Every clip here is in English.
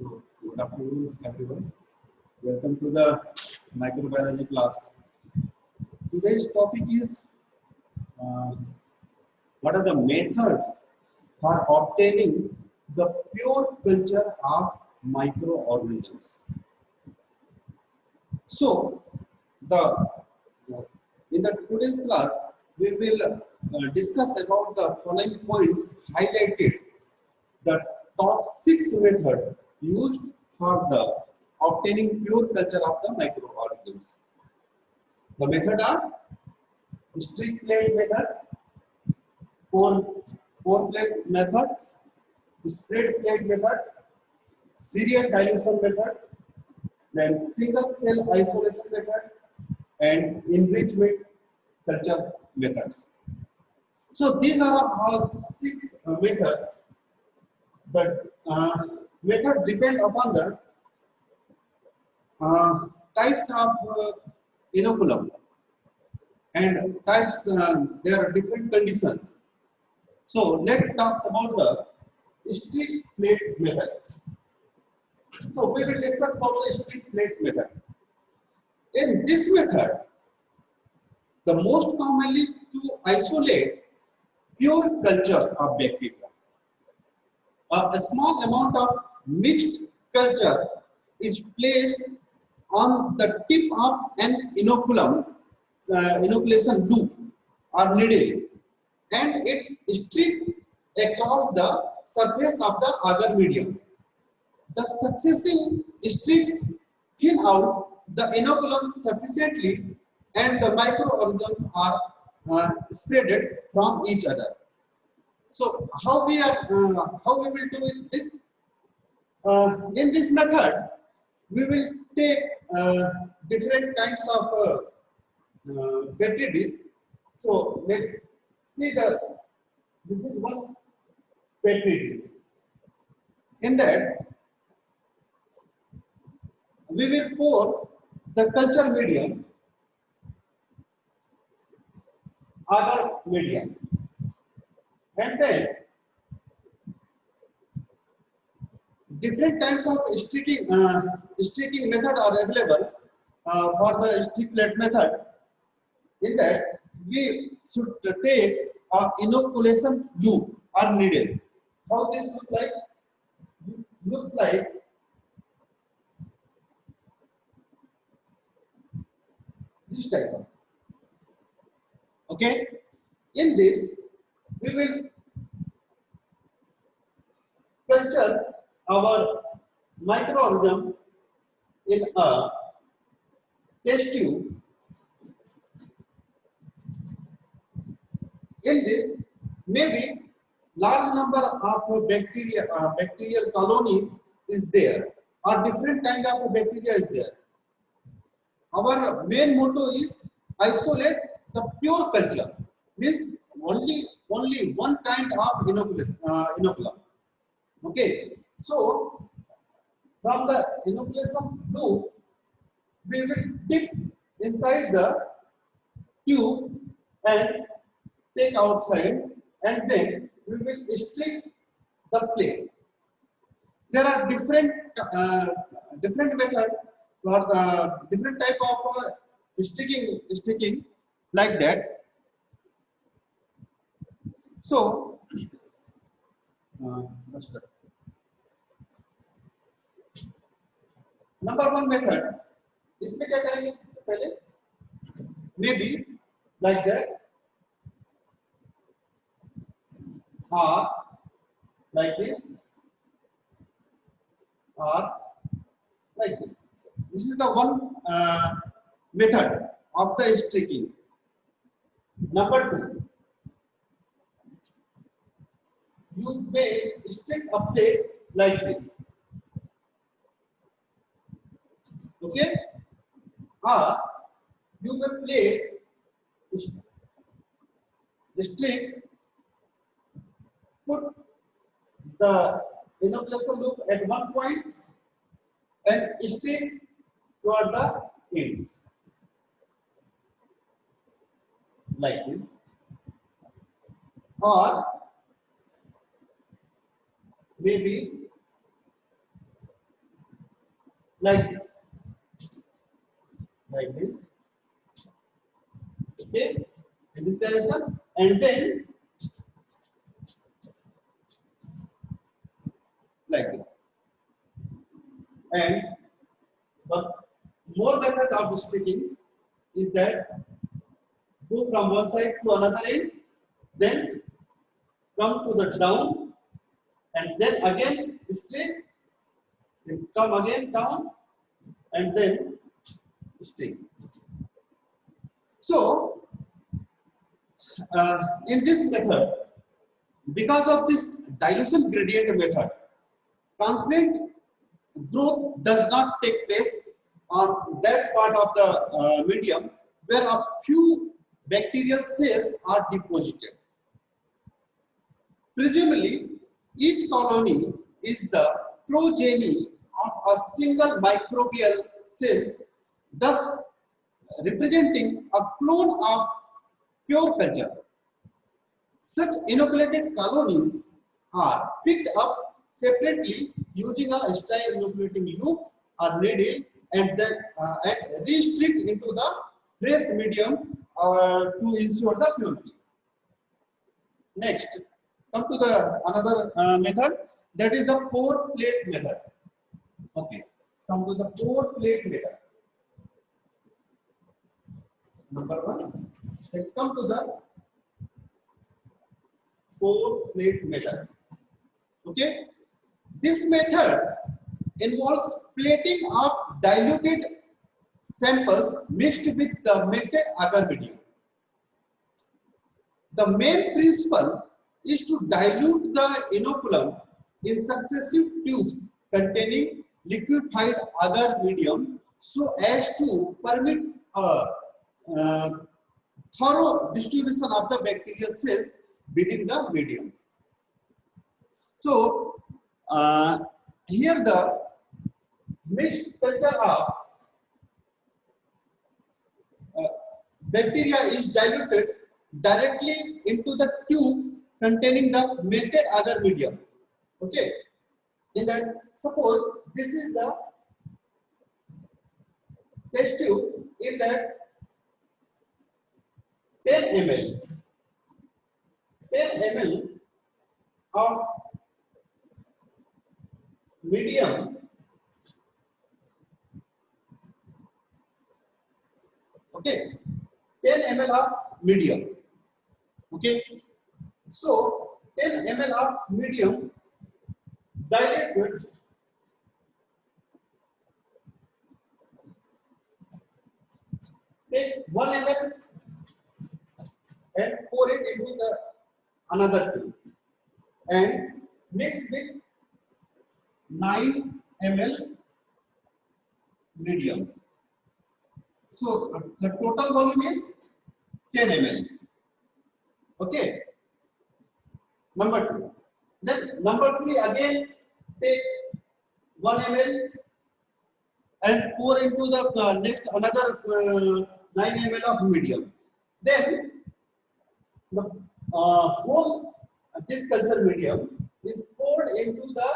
So, good afternoon, everyone. Welcome to the microbiology class. Today's topic is uh, what are the methods for obtaining the pure culture of microorganisms. So, the in the today's class we will discuss about the following points highlighted. The top 6 methods used for the obtaining pure culture of the microorganisms. The method are strip plate method, pour plate methods, spread plate methods, serial dilution methods, then single cell isolation method, and enrichment culture methods. So these are all 6 methods. The method depend upon the types of inoculum and types. There are different conditions. So let's talk about the strip plate method. So we will discuss about the strip plate method. In this method, the most commonly to isolate pure cultures of bacteria. A small amount of mixed culture is placed on the tip of an inoculation loop or needle, and it stripped across the surface of the agar medium. The successive strips thin out the inoculum sufficiently, and the microorganisms are spreaded from each other. So how we will do it this? In this method, we will take different kinds of bacteria. So let's see this is one bacteria. In that, we will pour the culture medium, agar medium, and then different types of sticking method are available for the strip plate method. In that, we should take a inoculation loop or needle. How this look like? This looks like this type of. Okay. In this, we will culture our microorganism in a test tube. In this, maybe large number of bacterial colonies is there, or different kind of bacteria is there. Our main motto is isolate the pure culture, means only one kind of inoculum. Okay, so from the inoculation loop, we will dip inside the tube and take outside, and then we will strip the plate. There are different method or different type of sticking like that. So number one method, इसमें क्या करेंगे सबसे पहले? Maybe like that, or like this, or like this. This is the one method of the sticking. Number two, you may stick a plate like this. Okay? Or you may stick, put the inoculation loop at one point and stick toward the ends like this, or maybe like this, okay, in this direction, and then like this. And the more method of sticking is that go from one side to another end, then come to the down, and then again straight, then come again down, and then straight. So, in this method, because of this dilution gradient method, confluent growth does not take place on that part of the medium where a few bacterial cells are deposited. Presumably, each colony is the progeny of a single microbial cell, thus representing a clone of pure culture. Such inoculated colonies are picked up separately using a sterile inoculating loop or needle and then restrict into the fresh medium to ensure the purity. Next, come to the another method, that is the pour plate method. Okay, come to the pour plate method. Number one. Let's come to the pour plate method. Okay, this method involves plating of diluted samples mixed with the melted agar medium. The main principle is to dilute the inoculum in successive tubes containing liquefied agar medium so as to permit a thorough distribution of the bacterial cells within the mediums. So, here the mixed culture of bacteria is diluted directly into the tubes containing the melted agar medium. Okay, in that, suppose this is the test tube. In that 10 ml of medium, okay, 10 ml of medium, okay, so 10 ml of medium diluted take 1 ml and pour it into the another tube and mix with 9 ml medium. So the total volume is 10 ml. Okay. Number 2. Then number 3 again take 1 ml and pour into the next another 9 ml of medium. Then the whole this culture medium is poured into the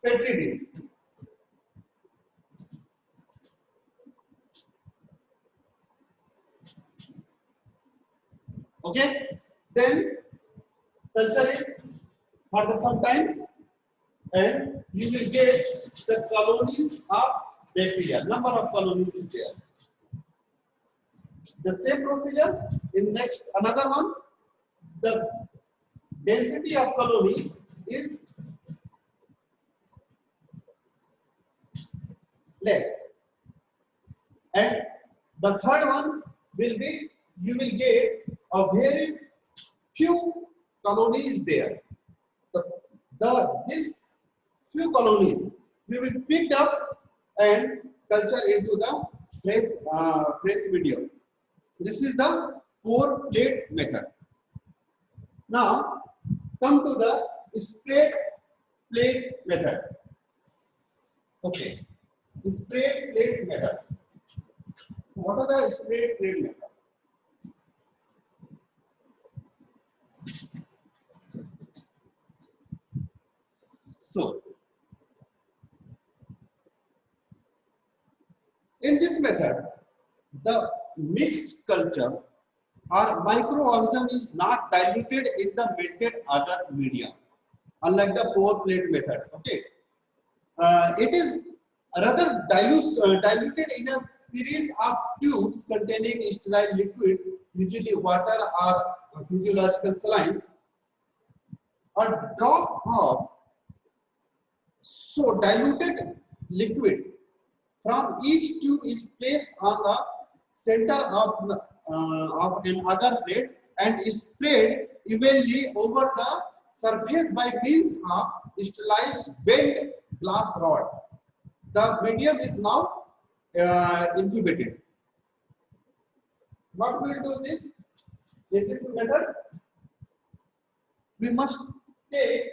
petri dish. Okay, then culture it for the sometimes, and you will get the colonies of bacteria. Number of colonies is there. The same procedure in next another one. The density of colony is less, and the third one will be you will get a very few colonies there. This few colonies we will pick up and culture into the fresh medium. This is the pour plate method. Now come to the spread plate method. Okay, spread plate method. What are the spread plate method? So In this method, the mixed culture or microorganism is not diluted in the melted agar medium, unlike the pour plate methods. Okay, it is rather diluted in a series of tubes containing sterile liquid, usually water or physiological salines. A drop of so diluted liquid from each tube is placed on the center of an agar plate and is sprayed evenly over the surface by means of sterilized bent glass rod. The medium is now incubated. What we will do this in this method? We must take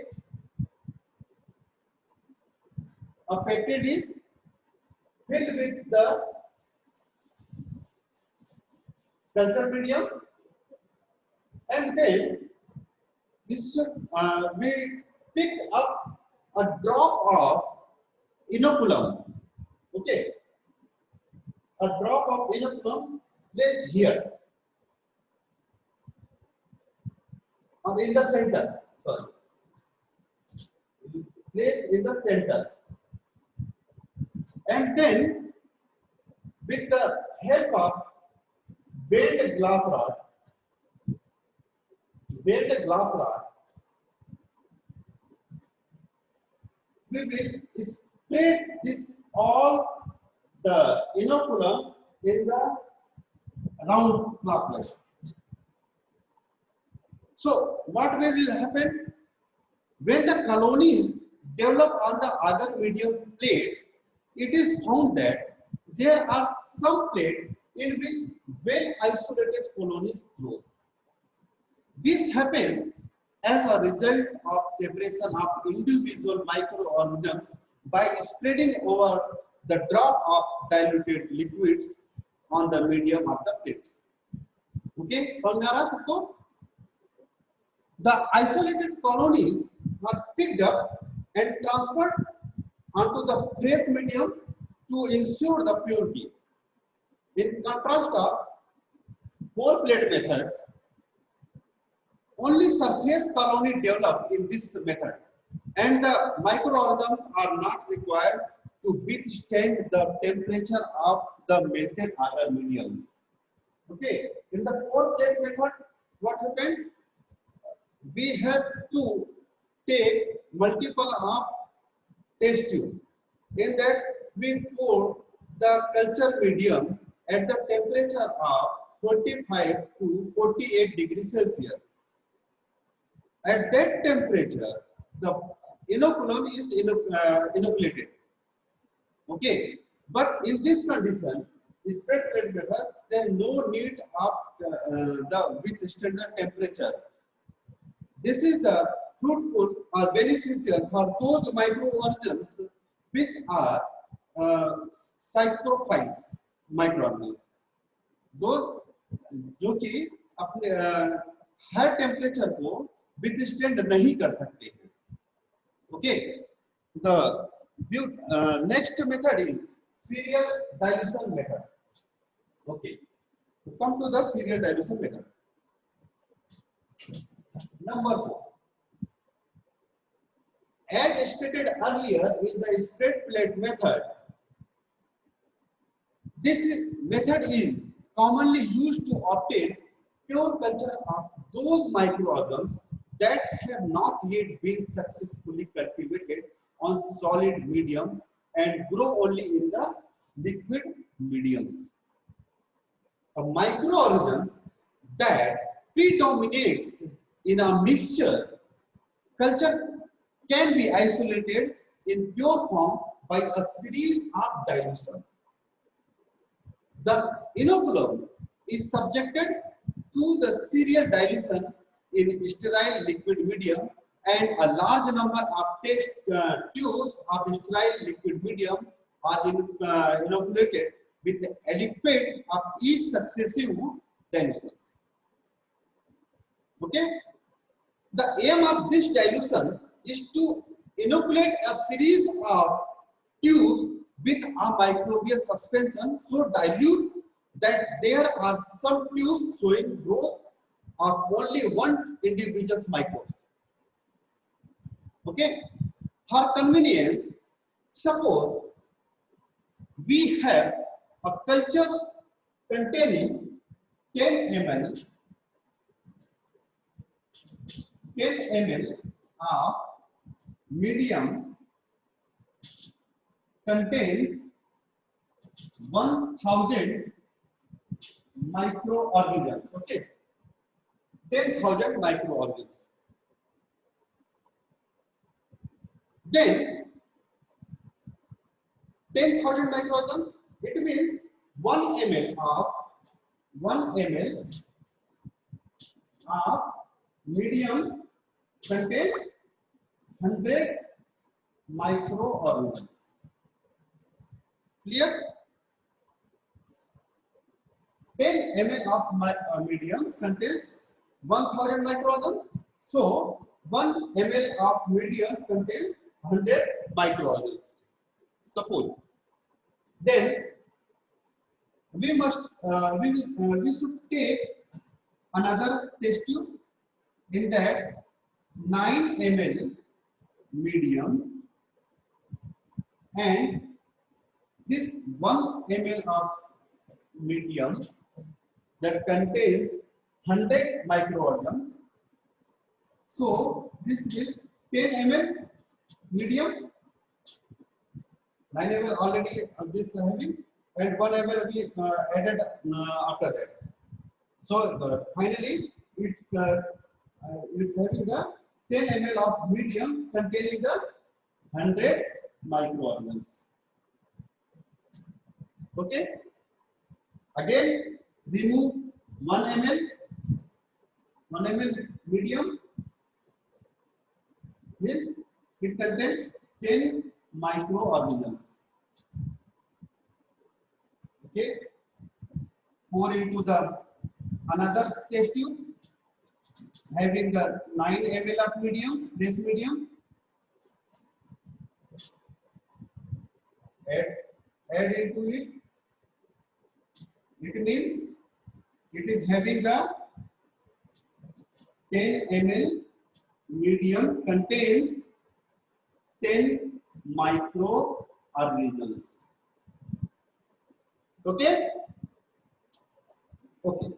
a petri dish filled with the culture medium, and then we picked up a drop of inoculum. Okay, a drop of inoculum placed here or in the center. Sorry, placed in the center, and then with the help of bent glass rod, we will spread this all the inoculum in the round clockwise. So what will happen when the colonies develop on the other medium plates? It is found that there are some plates in which well isolated colonies grow. This happens as a result of separation of individual microorganisms by spreading over the drop of diluted liquids on the medium of the plates. Okay, समझ में आ रहा है सबको? The isolated colonies are picked up and transferred onto the fresh medium to ensure the purity. In contrast of pour plate methods, only surface colony develop in this method, and the microorganisms are not required to withstand the temperature of the melted agar medium. Okay, in the pour plate method, what happened? We have to take multiple of test tube. In that, we pour the culture medium at the temperature of 45 to 48 degrees Celsius. At that temperature, the inoculum is inoculated. Okay, but in this condition, spread plate method, there is no need of the withstand the temperature. This is the fruitful or beneficial for those microorganisms which are psychrophiles microorganisms. Those जो कि अपने high temperature को withstand नहीं कर सकते हैं. Okay, the next method is serial dilution method. Okay, come to the serial dilution method. Number 4. As stated earlier in the spread plate method, method is commonly used to obtain pure culture of those microorganisms that have not yet been successfully cultivated on solid mediums and grow only in the liquid mediums. Microorganisms that predominates in a mixture culture can be isolated in pure form by a series of dilution. The inoculum is subjected to the serial dilution in sterile liquid medium, and a large number of test tubes of sterile liquid medium are inoculated with the adequate of each successive dilutions. Okay, the aim of this dilution is to inoculate a series of tubes with a microbial suspension so dilute that there are some tubes showing growth of only one individual's microbes. Okay, for convenience, suppose we have a culture containing 10 ml of medium contains 1000 microorganisms. Okay, 10,000 microorganisms. Then 10,000 microorganisms, it means 1 ml of medium contains 100 microorganisms. Clear? 10 ml of mediums contains 1000 microorganisms. So 1 ml of mediums contains 100 microorganisms. Suppose. Then we should take another test tube. In that 9 ml medium and this 1 ml of medium that contains 100 microorganisms. So this will 10 ml medium, 9 ml already this having, and 1 ml we added after that. So finally it's having the 10 ml of medium containing the 100 microorganisms. Okay. Again, remove 1 ml medium. Means it contains 10 microorganisms. Okay. Pour into the another test tube having the 9 ml of medium, this medium. Add into it. It means it is having the 10 ml medium contains 10 microorganisms. Okay? Okay.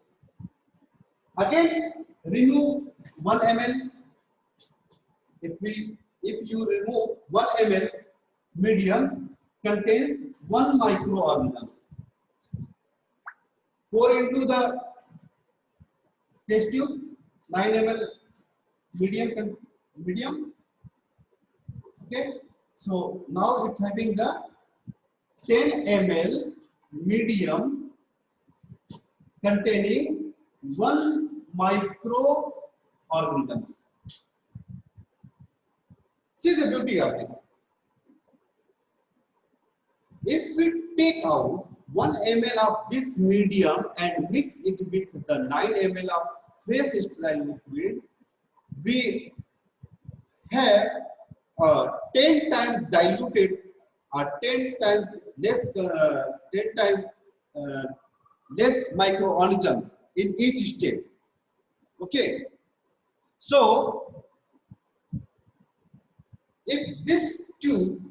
Again, remove 1 ml. If you remove 1 ml medium contains 1 microorganisms. Pour into the test tube 9 ml medium. Okay, so now it's having the 10 ml medium containing 1 microorganisms. See the beauty of this. If we take out 1 ml of this medium and mix it with the 9 ml of fresh sterile liquid, we have 10 times diluted or 10 times less microorganisms in each step. Okay, so if this tube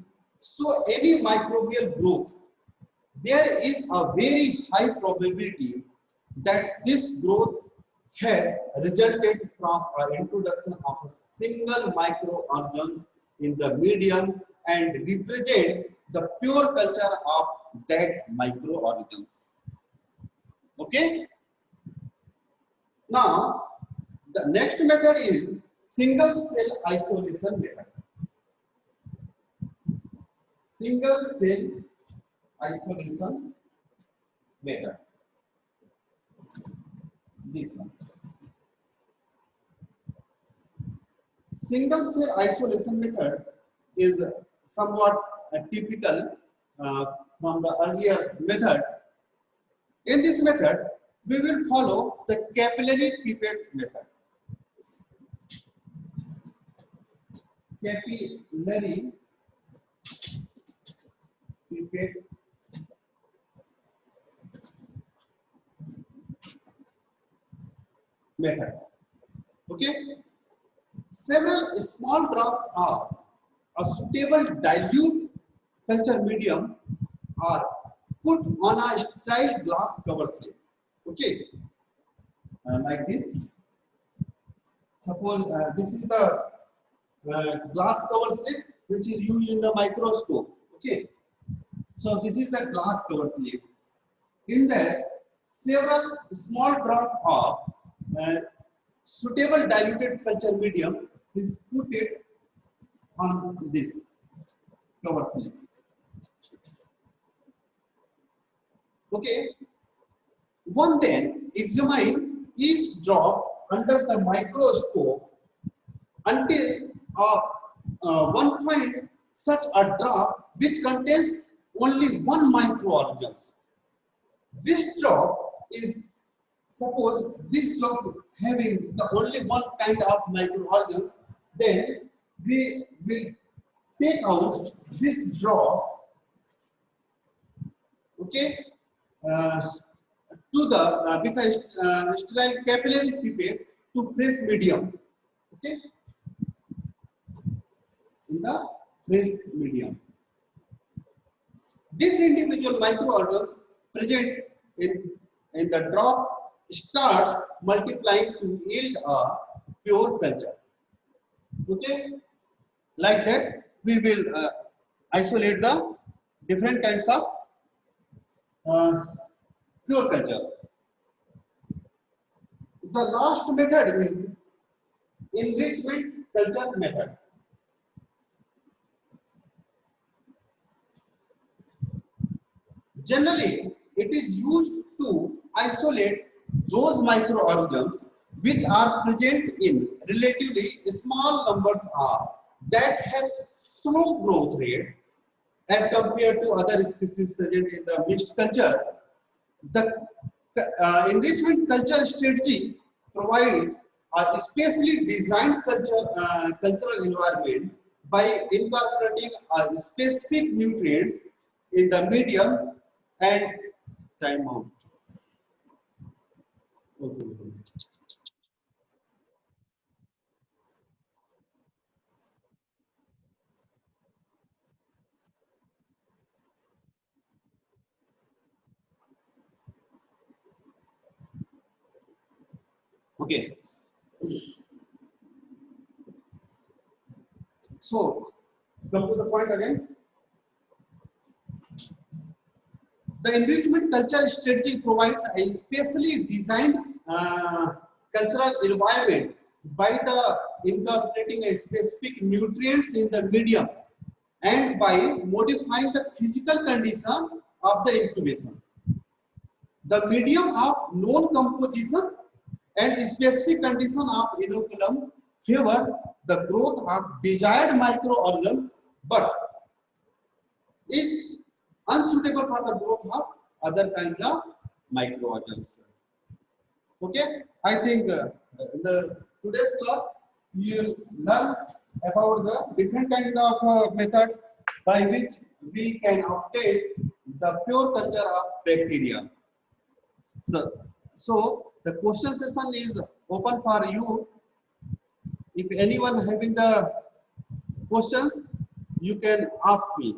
show any microbial growth, there is a very high probability that this growth has resulted from an introduction of a single microorganism in the medium and represent the pure culture of that microorganisms. Okay. Now, the next method is single cell isolation method. Single cell isolation method. This one. Single cell isolation method is somewhat typical from the earlier method. In this method, we will follow the capillary pipette method. Capillary pipette method. Okay, several small drops of a suitable dilute culture medium are put on a sterile glass cover slip. Okay, like this. Suppose this is the glass cover slip which is used in the microscope. Okay, so this is the glass cover slip. In there, several small drop of suitable diluted culture medium is put it on this cover slip. Okay, one then examine each drop under the microscope until one find such a drop which contains only one microorganism. This drop is, suppose this drop having the only one kind of microorganisms, then we will take out this drop, okay, to the with a sterile capillary pipette to fresh medium, okay, in the fresh medium. This individual microorganisms present in the drop starts multiplying to yield a pure culture. Okay, like that we will isolate the different kinds of pure culture. The last method is enrichment culture method. Generally, it is used to isolate those microorganisms which are present in relatively small numbers of that have slow growth rate as compared to other species present in the mixed culture. The enrichment culture strategy provides a specially designed cultural environment by incorporating specific nutrients in the medium and time out. Okay. Okay. So, come to the point again. The enrichment culture strategy provides a specially designed cultural environment by the incorporating a specific nutrients in the medium and by modifying the physical condition of the incubation. The medium of known composition and specific condition of inoculum favors the growth of desired microorganisms but is unsuitable for the growth of other kinds of microorganisms. Okay, I think in the today's class you learn about the different kinds of methods by which we can obtain the pure culture of bacteria. So the question session is open for you. If anyone having the questions, you can ask me.